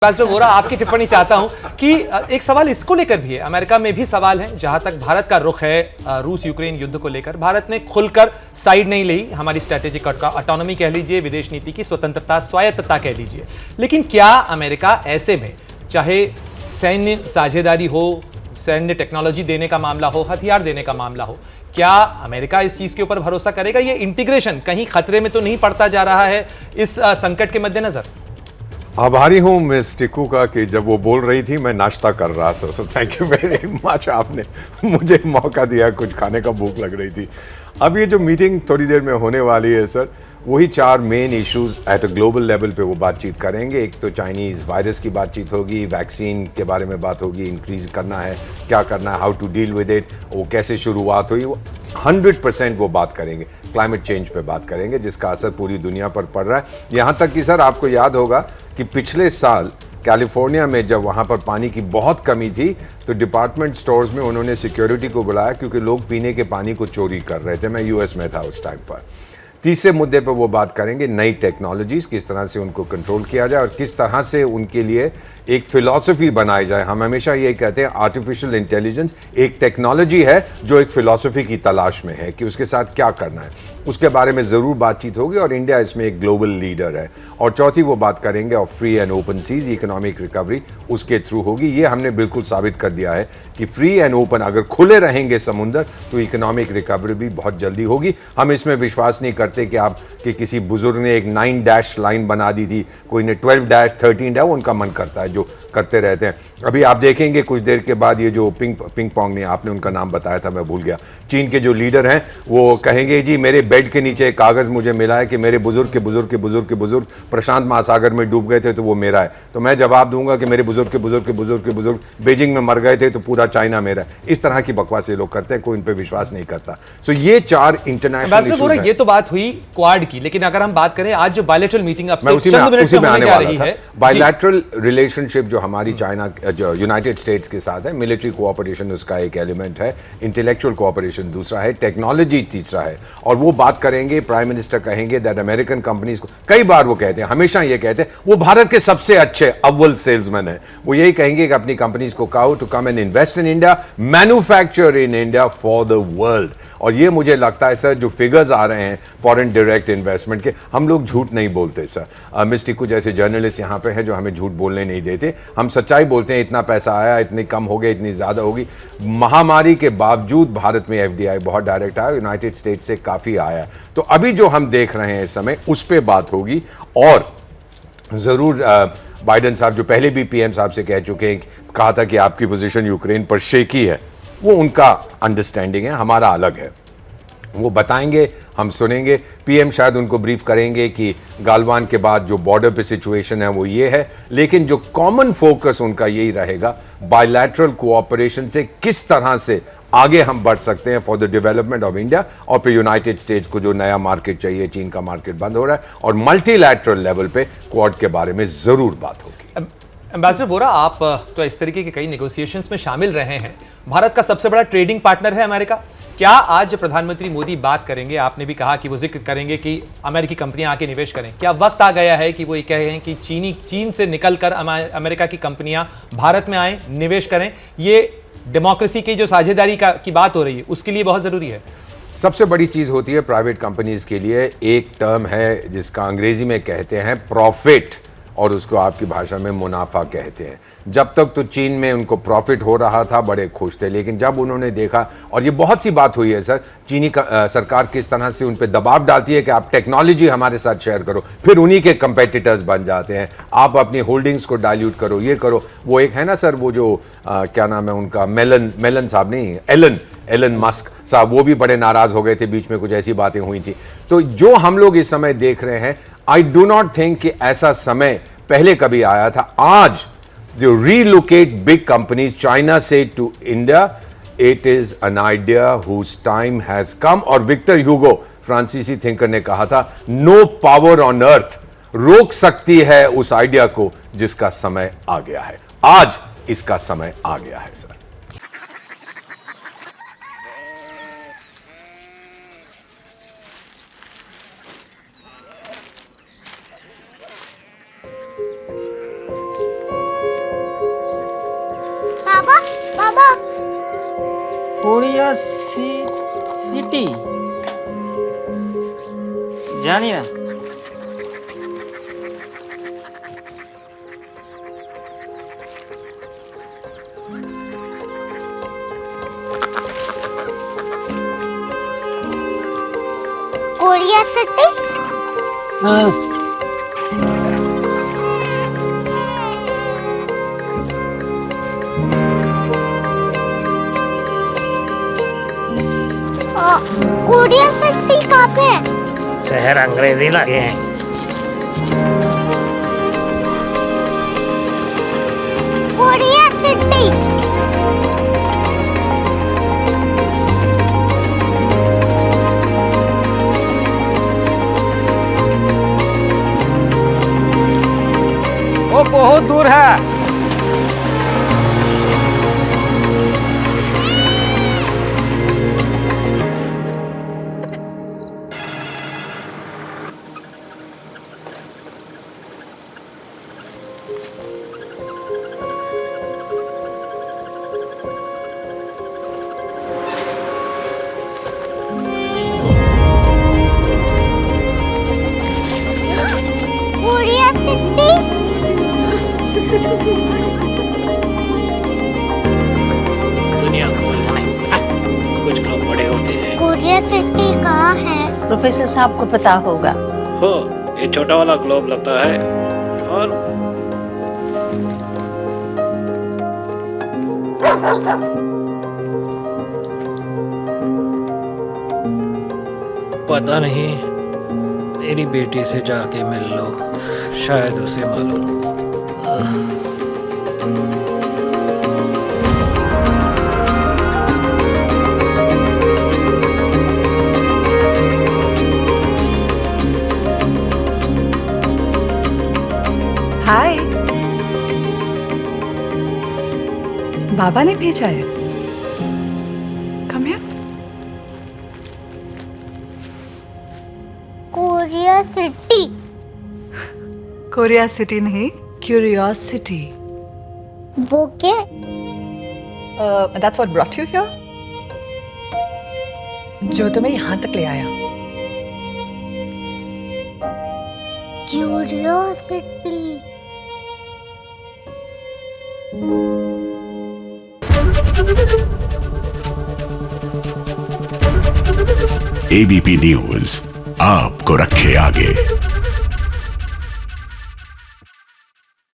Ambassador Vora, आपकी टिप्पणी चाहता हूं कि एक सवाल इसको लेकर भी है, अमेरिका में भी सवाल है। जहां तक भारत का रुख है रूस यूक्रेन युद्ध को लेकर, भारत ने खुलकर साइड नहीं ली। हमारी स्ट्रैटेजिक ऑटोनॉमी कह लीजिए, विदेश नीति की स्वतंत्रता, स्वायत्तता कह लीजिए। लेकिन क्या अमेरिका ऐसे में, चाहे सैन्य साझेदारी हो, सैन्य टेक्नोलॉजी देने का मामला हो, हथियार देने का मामला हो, क्या अमेरिका इस चीज के ऊपर भरोसा करेगा? ये इंटीग्रेशन कहीं खतरे में तो नहीं पड़ता जा रहा है इस संकट के मद्देनजर? आभारी हूं मिस टिक्कू का कि जब वो बोल रही थी मैं नाश्ता कर रहा था, तो थैंक यू वेरी मच, आपने मुझे मौका दिया, कुछ खाने का भूख लग रही थी। अब ये जो मीटिंग थोड़ी देर में होने वाली है सर, वही 4 main issues at a global level पे वो बातचीत करेंगे। एक तो चाइनीज़ वायरस की बातचीत होगी, वैक्सीन के बारे में बात होगी, इंक्रीज करना है, क्या करना है, how to deal with it, वो कैसे शुरुआत हुई, वो 100% वो बात करेंगे। क्लाइमेट चेंज पे बात करेंगे जिसका असर पूरी दुनिया पर पड़ रहा है। यहाँ तक कि सर आपको याद होगा कि पिछले साल कैलिफोर्निया में जब वहाँ पर पानी की बहुत कमी थी, तो डिपार्टमेंट स्टोर्स में उन्होंने सिक्योरिटी को बुलाया क्योंकि लोग पीने के पानी को चोरी कर रहे थे। मैं यूएस में था उस टाइम पर। तीसरे मुद्दे पर वो बात करेंगे नई टेक्नोलॉजीज, किस तरह से उनको कंट्रोल किया जाए और किस तरह से उनके लिए एक फिलॉसफी बनाई जाए। हम हमेशा ये कहते हैं आर्टिफिशियल इंटेलिजेंस एक टेक्नोलॉजी है जो एक फिलॉसफी की तलाश में है कि उसके साथ क्या करना है, उसके बारे में ज़रूर बातचीत होगी और इंडिया इसमें एक ग्लोबल लीडर है। और चौथी वो बात करेंगे और free and open seas, economic recovery उसके थ्रू होगी। ये हमने बिल्कुल साबित कर दिया है कि फ्री एंड ओपन अगर खुले रहेंगे समुंदर तो इकोनॉमिक रिकवरी भी बहुत जल्दी होगी। हम इसमें विश्वास नहीं करते कि किसी बुजुर्ग ने एक 9 डैश लाइन बना दी थी, कोई ने 12 डैश 13 डैश, उनका मन करता है जो करते रहते हैं। अभी आप देखेंगे कुछ देर के बाद ये जो पिंग पोंग ने, आपने उनका नाम बताया था, मैं भूल गया, चीन के जो लीडर हैं वो कहेंगे जी मेरे बेड के नीचे एक कागज मुझे मिला है कि मेरे बुजुर्ग के बुजुर्ग के बुजुर्ग के बुजुर्ग प्रशांत महासागर में डूब गए थे तो वो मेरा है। तो मैं जवाब दूंगा कि मेरे बुजुर्ग के बुजुर्ग के बुजुर्ग के बुजुर्ग बीजिंग में मर गए थे तो पूरा चाइना मेरा है। इस तरह की बकवास ये लोग करते हैं, कोई इन पर विश्वास नहीं करता। सो ये 4 इंटरनेशनल, ये तो बात हुई क्वाड की, लेकिन अगर हम बात करें आज जो बायलैटरल मीटिंग अब मैं से चंद मिनट में होने जा रही है, बायलैटरल रिलेशनशिप जो हमारी चाइना जो यूनाइटेड स्टेट्स के साथ है, मिलिट्री कोऑपरेशन उसका एक एलिमेंट है, इंटेलेक्चुअल कोऑपरेशन दूसरा है, टेक्नोलॉजी तीसरा है। और वो बात करेंगे, प्राइम मिनिस्टर कहेंगे दैट अमेरिकन कंपनीज को, कई बार वो कहते हैं, हमेशा ये कहते हैं वो भारत के सबसे अच्छे अव्वल सेल्समैन है। वो यही कहेंगे कि अपनी कंपनीज को कहो to come and invest in India, manufacture in India for the world. और ये मुझे लगता है सर जो फिगर्स आ रहे हैं फॉरेन डायरेक्ट इन्वेस्टमेंट के, हम लोग झूठ नहीं बोलते सर। मिस टिक्कू जैसे जर्नलिस्ट यहाँ पे हैं जो हमें झूठ बोलने नहीं देते, हम सच्चाई बोलते हैं। इतना पैसा आया, इतनी कम हो गई, इतनी ज्यादा होगी। महामारी के बावजूद भारत में एफडीआई बहुत डायरेक्ट आया, यूनाइटेड स्टेट्स से काफी आया। तो अभी जो हम देख रहे हैं इस समय उस पर बात होगी। और जरूर बाइडेन साहब जो पहले भी पीएम साहब से कह चुके हैं, कहा था कि आपकी पोजीशन यूक्रेन पर शेकी है, वो उनका अंडरस्टैंडिंग है, हमारा अलग है। वो बताएंगे, हम सुनेंगे। पीएम शायद उनको ब्रीफ करेंगे कि गालवान के बाद जो बॉर्डर पे सिचुएशन है वो ये है, लेकिन जो कॉमन फोकस उनका यही रहेगा बायलैटरल कोऑपरेशन से किस तरह से आगे हम बढ़ सकते हैं for the development of India और फिर यूनाइटेड स्टेट्स को जो नया मार्केट चाहिए, चीन का मार्केट बंद हो रहा है, और मल्टीलैटरल लेवल पे क्वाड के बारे में जरूर बात होगी। एम्बेसडर वोरा, आप तो इस तरीके के कई नेगोशिएशंस में शामिल रहे हैं। भारत का सबसे बड़ा ट्रेडिंग पार्टनर है अमेरिका। क्या आज प्रधानमंत्री मोदी बात करेंगे, आपने भी कहा कि वो जिक्र करेंगे कि अमेरिकी कंपनियां आके निवेश करें, क्या वक्त आ गया है कि वो ये कहें कि चीन से निकलकर अमेरिका की कंपनियां भारत में आए, निवेश करें? ये डेमोक्रेसी की जो साझेदारी की बात हो रही है उसके लिए बहुत जरूरी है। सबसे बड़ी चीज होती है प्राइवेट कंपनीज के लिए, एक टर्म है जिसका अंग्रेजी में कहते हैं प्रॉफिट, और उसको आपकी भाषा में मुनाफा कहते हैं। जब तक तो चीन में उनको प्रॉफिट हो रहा था बड़े खुश थे, लेकिन जब उन्होंने देखा, और ये बहुत सी बात हुई है सर, चीनी सरकार किस तरह से उन पे दबाव डालती है कि आप टेक्नोलॉजी हमारे साथ शेयर करो, फिर उन्हीं के कंपेटिटर्स बन जाते हैं, आप अपनी होल्डिंग्स को डाइल्यूट करो, ये करो। वो एक है ना सर, वो जो क्या नाम है उनका, मेलन साहब नहीं, एलन मस्क साहब, वो भी बड़े नाराज हो गए थे, बीच में कुछ ऐसी बातें हुई थी। तो जो हम लोग इस समय देख रहे हैं, आई डू नॉट थिंक कि ऐसा समय पहले कभी आया था। आज जो रीलोकेट बिग कंपनीज चाइना से to India, it is an idea whose time has come. और विक्टर ह्यूगो फ्रांसीसी थिंकर ने कहा था, नो पावर ऑन अर्थ रोक सकती है उस आइडिया को जिसका समय आ गया है। आज इसका समय आ गया है सर। बाबा बाबा कोरिया सिटी जानी ना। कोरिया सिटी कोरिया सिटी कहाँ पे है? शहर अंग्रेजी लगे हैं। कोरिया सिटी वो बहुत दूर है। कोरिया सिटी दुनिया को नहीं, कुछ लोग बड़े होते हैं। कोरिया सिटी कहाँ है? प्रोफेसर साहब को पता होगा। हो, ये छोटा वाला ग्लोब लगता है और पता नहीं, मेरी बेटी से जाके मिल लो, शायद उसे मालूम हो। हाय, बाबा ने भेजा है। Come here. Korea city Korea city नहीं, क्यूरियोसिटी। वो क्या? That's what brought you here. जो तुम्हें यहाँ तक ले आया। क्यूरियोसिटी एबीपी न्यूज आपको रखे आगे।